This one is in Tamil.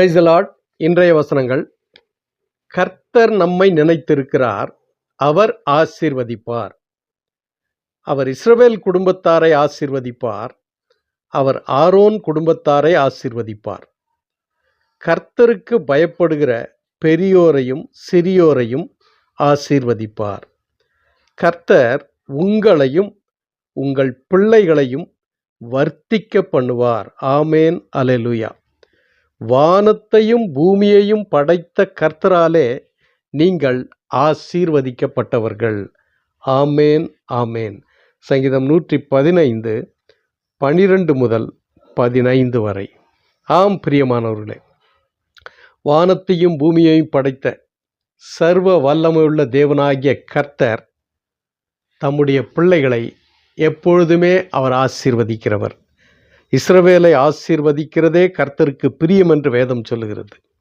Praise the Lord. இன்றைய வசனங்கள்: கர்த்தர் நம்மை நினைத்திருக்கிறார், அவர் ஆசீர்வதிப்பார். அவர் இஸ்ரவேல் குடும்பத்தாரை ஆசீர்வதிப்பார், அவர் ஆரோன் குடும்பத்தாரை ஆசீர்வதிப்பார். கர்த்தருக்கு பயப்படுகிற பெரியோரையும் சிறியோரையும் ஆசீர்வதிப்பார். கர்த்தர் உங்களையும் உங்கள் பிள்ளைகளையும் வர்த்திக்க பண்ணுவார். ஆமேன், அல்லேலூயா. வானத்தையும் பூமியையும் படைத்த கர்த்தராலே நீங்கள் ஆசீர்வதிக்கப்பட்டவர்கள். ஆமேன், ஆமேன். சங்கீதம் 115 12 முதல் 15 வரை. ஆம் பிரியமானவர்களே, வானத்தையும் பூமியையும் படைத்த சர்வ வல்லமையுள்ள தேவனாகிய கர்த்தர் தம்முடைய பிள்ளைகளை எப்பொழுதுமே அவர் ஆசீர்வதிக்கிறவர். இஸ்ரவேலை ஆசீர்வதிக்கிறதே கர்த்தருக்கு பிரியம் என்று வேதம் சொல்லுகிறது.